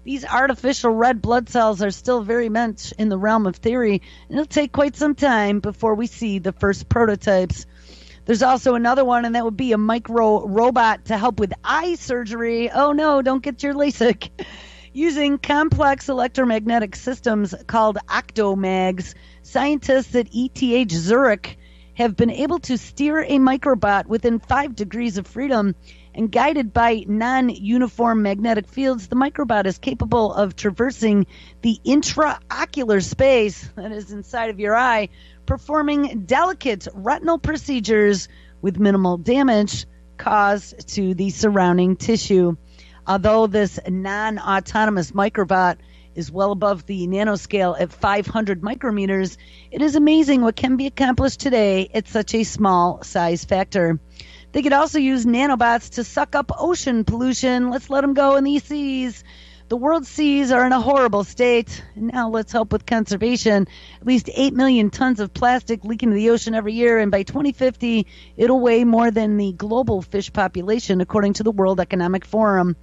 Speaker 1: These artificial red blood cells are still very much in the realm of theory, and it'll take quite some time before we see the first prototypes. There's also another one, and that would be a micro robot to help with eye surgery. Oh no, don't get your LASIK. Using complex electromagnetic systems called octomags, scientists at ETH Zurich have been able to steer a microbot within 5 degrees of freedom, and guided by non-uniform magnetic fields, the microbot is capable of traversing the intraocular space that is inside of your eye, performing delicate retinal procedures with minimal damage caused to the surrounding tissue. Although this non-autonomous microbot is well above the nanoscale at 500 micrometers, it is amazing what can be accomplished today at such a small size factor. They could also use nanobots to suck up ocean pollution. Let's let them go in these seas. The world's seas are in a horrible state. And now let's help with conservation. At least 8 million tons of plastic leak into the ocean every year, and by 2050, it'll weigh more than the global fish population, according to the World Economic Forum.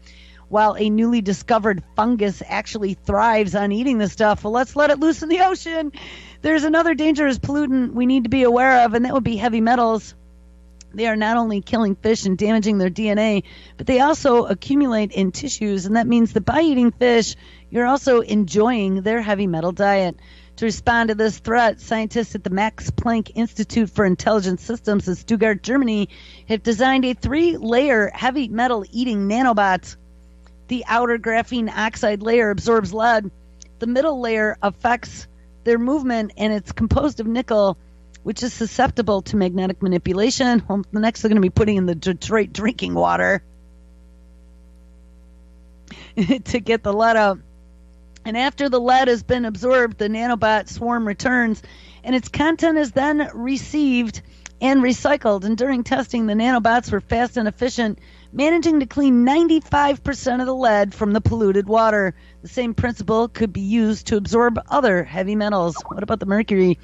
Speaker 1: While a newly discovered fungus actually thrives on eating this stuff, well, let's let it loose in the ocean. There's another dangerous pollutant we need to be aware of, and that would be heavy metals. They are not only killing fish and damaging their DNA, but they also accumulate in tissues, and that means that by eating fish, you're also enjoying their heavy metal diet. To respond to this threat, scientists at the Max Planck Institute for Intelligent Systems in Stuttgart, Germany, have designed a 3-layer heavy metal-eating nanobot. The outer graphene oxide layer absorbs lead. The middle layer affects their movement, and it's composed of nickel, which is susceptible to magnetic manipulation. Well, the next they're going to be putting in the Detroit drinking water to get the lead out. And after the lead has been absorbed, the nanobot swarm returns, and its content is then received and recycled. And during testing, the nanobots were fast and efficient, managing to clean 95% of the lead from the polluted water. The same principle could be used to absorb other heavy metals. What about the mercury?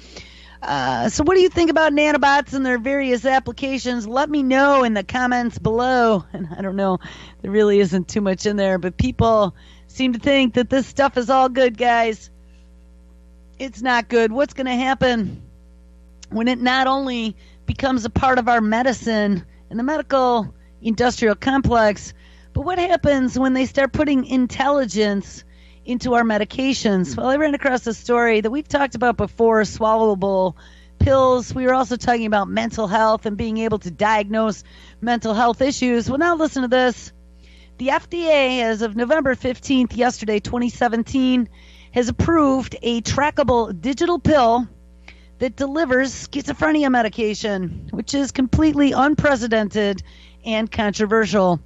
Speaker 1: So what do you think about nanobots and their various applications? Let me know in the comments below. And I don't know, there really isn't too much in there, but people seem to think that this stuff is all good, guys. It's not good. What's going to happen when it not only becomes a part of our medicine and the medical industrial complex, but what happens when they start putting intelligence into our medications? Well, I ran across a story that we've talked about before, swallowable pills. We were also talking about mental health and being able to diagnose mental health issues. Well, now listen to this. The FDA, as of November 15th, yesterday, 2017, has approved a trackable digital pill that delivers schizophrenia medication, which is completely unprecedented and controversial.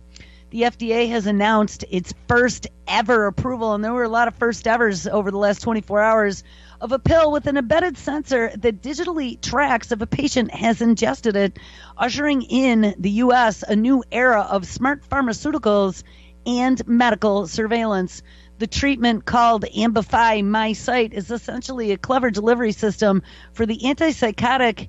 Speaker 1: The FDA has announced its first ever approval, and there were a lot of first evers over the last 24 hours, of a pill with an embedded sensor that digitally tracks if a patient has ingested it, ushering in the U.S. a new era of smart pharmaceuticals and medical surveillance. The treatment, called Ambify My Sight, is essentially a clever delivery system for the antipsychotic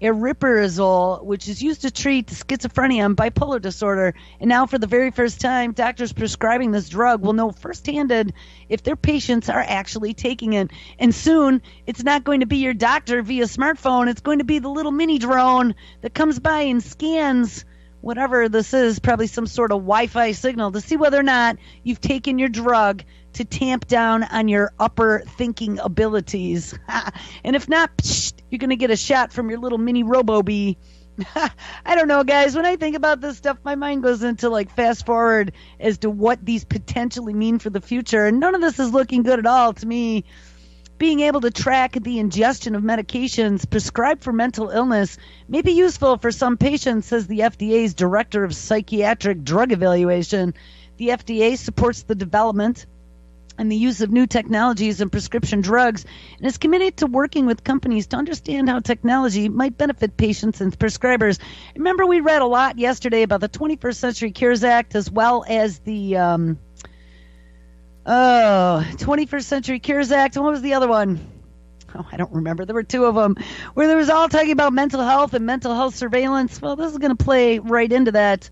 Speaker 1: aripiprazole, which is used to treat schizophrenia and bipolar disorder. And now, for the very first time, doctors prescribing this drug will know firsthand if their patients are actually taking it. And soon, it's not going to be your doctor via smartphone. It's going to be the little mini drone that comes by and scans whatever this is, probably some sort of Wi-Fi signal, to see whether or not you've taken your drug to tamp down on your upper thinking abilities. And if not, you're going to get a shot from your little mini RoboBee. I don't know, guys. When I think about this stuff, my mind goes into like fast forward as to what these potentially mean for the future. And none of this is looking good at all to me. Being able to track the ingestion of medications prescribed for mental illness may be useful for some patients, says the FDA's Director of Psychiatric Drug Evaluation. The FDA supports the development and the use of new technologies and prescription drugs, and is committed to working with companies to understand how technology might benefit patients and prescribers. Remember, we read a lot yesterday about the 21st Century Cures Act, as well as the 21st Century Cures Act. And what was the other one? Oh, I don't remember. There were two of them where there was all talking about mental health and mental health surveillance. Well, this is going to play right into that.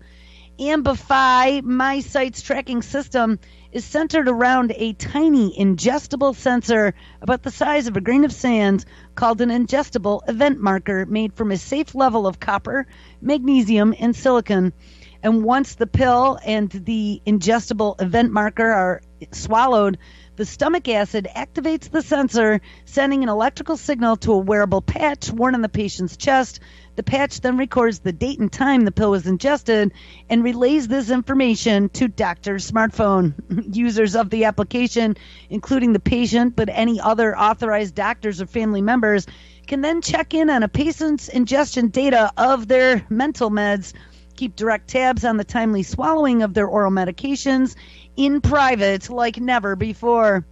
Speaker 1: Ambify My Sight's tracking system is centered around a tiny ingestible sensor about the size of a grain of sand called an ingestible event marker, made from a safe level of copper, magnesium, and silicon. And once the pill and the ingestible event marker are swallowed, the stomach acid activates the sensor, sending an electrical signal to a wearable patch worn on the patient's chest. The patch then records the date and time the pill was ingested and relays this information to doctor's smartphone. Users of the application, including the patient, but any other authorized doctors or family members, can then check in on a patient's ingestion data of their mental meds, keep direct tabs on the timely swallowing of their oral medications in private like never before.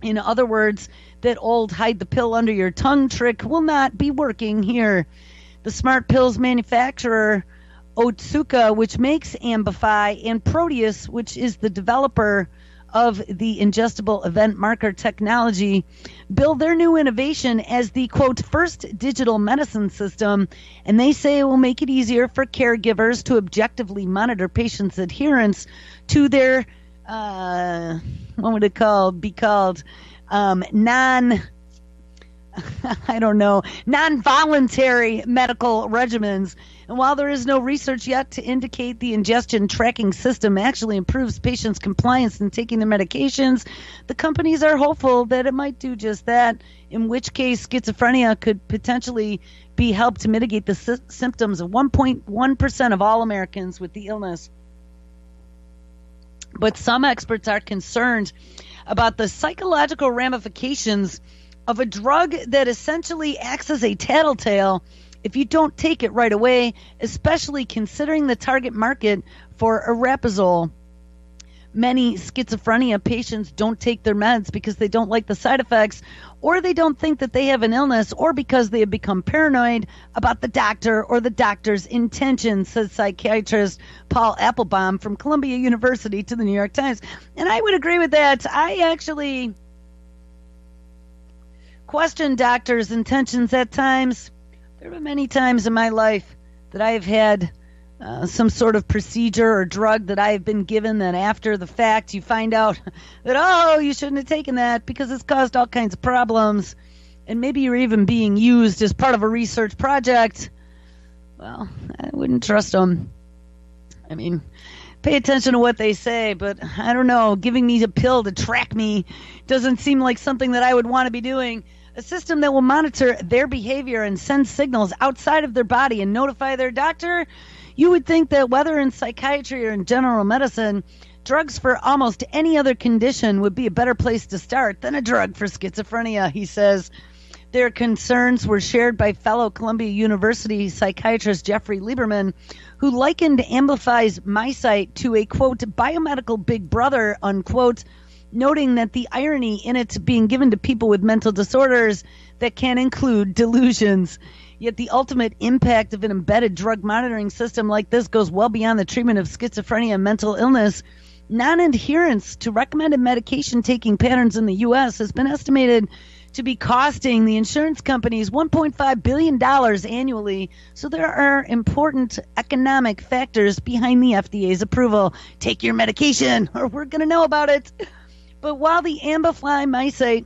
Speaker 1: In other words, that old hide the pill under your tongue trick will not be working here. The smart pills manufacturer Otsuka, which makes Ambify, and Proteus, which is the developer of the ingestible event marker technology, build their new innovation as the, quote, first digital medicine system, and they say it will make it easier for caregivers to objectively monitor patients' adherence to their, what would it be called, non-voluntary medical regimens. And while there is no research yet to indicate the ingestion tracking system actually improves patients' compliance in taking their medications, the companies are hopeful that it might do just that, in which case schizophrenia could potentially be helped to mitigate the symptoms of 1.1% of all Americans with the illness. But some experts are concerned about the psychological ramifications of a drug that essentially acts as a tattletale if you don't take it right away, especially considering the target market for aripiprazole. Many schizophrenia patients don't take their meds because they don't like the side effects, or they don't think that they have an illness, or because they have become paranoid about the doctor or the doctor's intentions, says psychiatrist Paul Applebaum from Columbia University to the New York Times. And I would agree with that. I actually question doctors' intentions at times. There have been many times in my life that I have had some sort of procedure or drug that I have been given that after the fact you find out that, oh, you shouldn't have taken that because it's caused all kinds of problems, and maybe you're even being used as part of a research project. Well, I wouldn't trust them. I mean, pay attention to what they say, but I don't know, giving me a pill to track me doesn't seem like something that I would want to be doing. A system that will monitor their behavior and send signals outside of their body and notify their doctor. You would think that whether in psychiatry or in general medicine, drugs for almost any other condition would be a better place to start than a drug for schizophrenia, he says. Their concerns were shared by fellow Columbia University psychiatrist Jeffrey Lieberman, who likened Ambify's MySite to a, quote, biomedical big brother, unquote, noting that the irony in it being given to people with mental disorders that can include delusions. Yet the ultimate impact of an embedded drug monitoring system like this goes well beyond the treatment of schizophrenia and mental illness. Non-adherence to recommended medication taking patterns in the U.S. has been estimated to be costing the insurance companies $1.5 billion annually. So there are important economic factors behind the FDA's approval. Take your medication or we're going to know about it. But while the Ambify MySite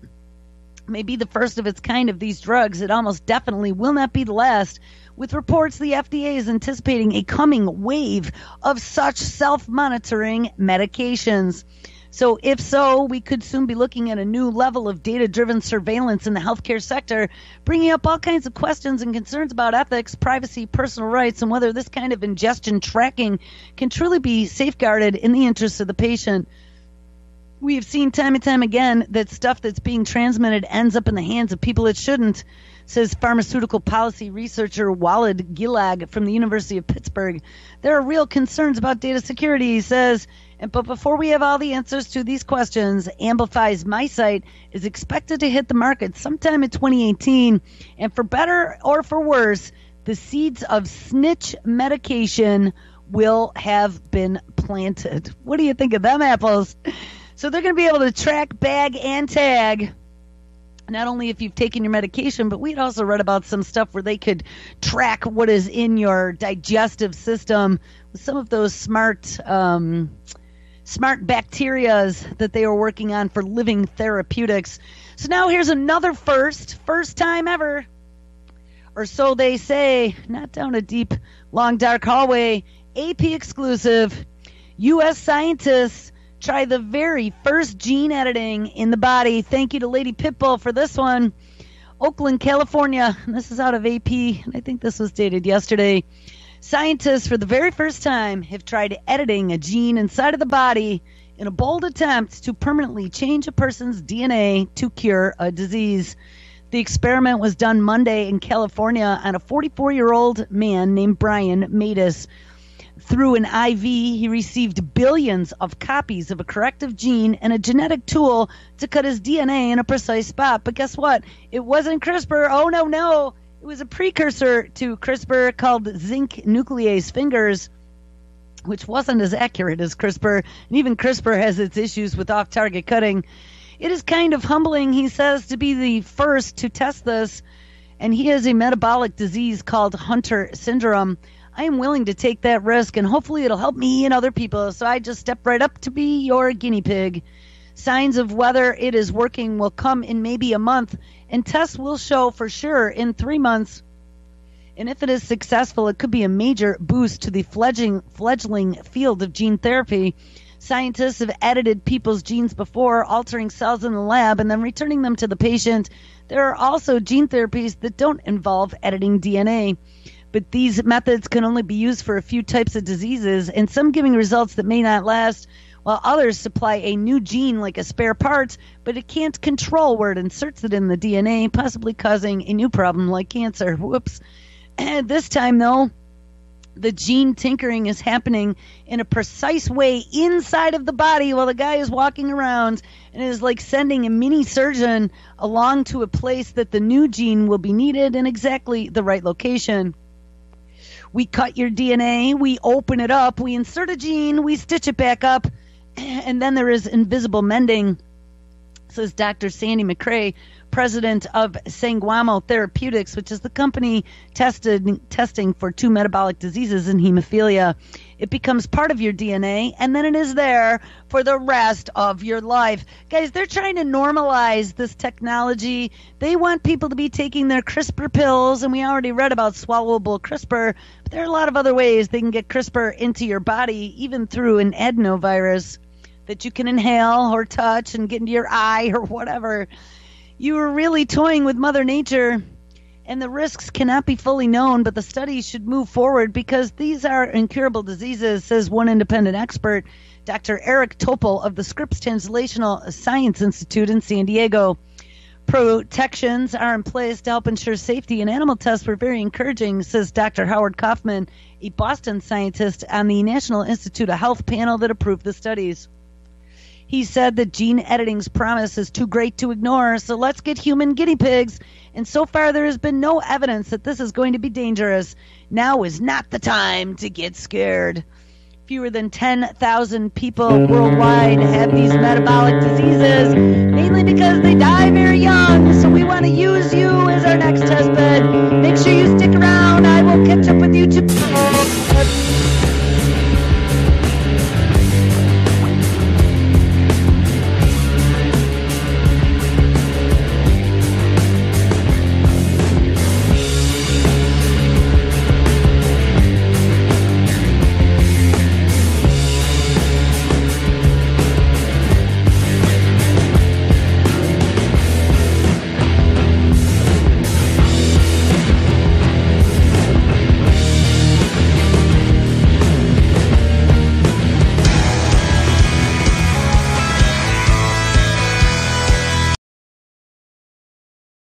Speaker 1: may be the first of its kind of these drugs, it almost definitely will not be the last. With reports, the FDA is anticipating a coming wave of such self-monitoring medications. So if so, we could soon be looking at a new level of data-driven surveillance in the healthcare sector, bringing up all kinds of questions and concerns about ethics, privacy, personal rights, and whether this kind of ingestion tracking can truly be safeguarded in the interest of the patient. We have seen time and time again that stuff that's being transmitted ends up in the hands of people it shouldn't, says pharmaceutical policy researcher Walid Gillag from the University of Pittsburgh. There are real concerns about data security, he says. But before we have all the answers to these questions, Ambify's MySite is expected to hit the market sometime in 2018. And for better or for worse, the seeds of snitch medication will have been planted. What do you think of them apples? So they're going to be able to track, bag, and tag not only if you've taken your medication, but we had also read about some stuff where they could track what is in your digestive system with some of those smart bacterias that they were working on for living therapeutics. So now here's another first time ever, or so they say, not down a deep, long, dark hallway. AP exclusive. U.S. scientists try the very first gene editing in the body. Thank you to Lady Pitbull for this one. Oakland, California. And this is out of AP, and I think this was dated yesterday. Scientists, for the very first time, have tried editing a gene inside of the body in a bold attempt to permanently change a person's DNA to cure a disease. The experiment was done Monday in California on a 44-year-old man named Brian Matus. Through an IV, he received billions of copies of a corrective gene and a genetic tool to cut his DNA in a precise spot. But guess what? It wasn't CRISPR. Oh, no. It was a precursor to CRISPR called zinc nuclease fingers, which wasn't as accurate as CRISPR, and even CRISPR has its issues with off-target cutting. It is kind of humbling, he says, to be the first to test this, and he has a metabolic disease called Hunter syndrome. I am willing to take that risk, and hopefully it'll help me and other people, so I just step right up to be your guinea pig. Signs of whether it is working will come in maybe a month, and tests will show for sure in 3 months. And if it is successful, it could be a major boost to the fledgling field of gene therapy. Scientists have edited people's genes before, altering cells in the lab and then returning them to the patient. There are also gene therapies that don't involve editing DNA. But these methods can only be used for a few types of diseases, and some giving results that may not last, while others supply a new gene like a spare part, but it can't control where it inserts it in the DNA, possibly causing a new problem like cancer. Whoops. And this time, though, the gene tinkering is happening in a precise way inside of the body while the guy is walking around, and it is like sending a mini surgeon along to a place that the new gene will be needed in exactly the right location. We cut your DNA, we open it up, we insert a gene, we stitch it back up, and then there is invisible mending, says Dr. Sandy McCrae, president of Sangamo Therapeutics, which is the company testing for 2 metabolic diseases and hemophilia. It becomes part of your DNA, and then it is there for the rest of your life. Guys, they're trying to normalize this technology. They want people to be taking their CRISPR pills, and we already read about swallowable CRISPR, but there are a lot of other ways they can get CRISPR into your body, even through an adenovirus that you can inhale or touch and get into your eye or whatever. You are really toying with Mother Nature, and the risks cannot be fully known, but the studies should move forward because these are incurable diseases, says one independent expert, Dr. Eric Topol of the Scripps Translational Science Institute in San Diego. Protections are in place to help ensure safety, and animal tests were very encouraging, says Dr. Howard Kaufman, a Boston scientist on the National Institute of Health panel that approved the studies. He said that gene editing's promise is too great to ignore, so let's get human guinea pigs. And so far there has been no evidence that this is going to be dangerous. Now is not the time to get scared. Fewer than 10,000 people worldwide have these metabolic diseases, mainly because they die very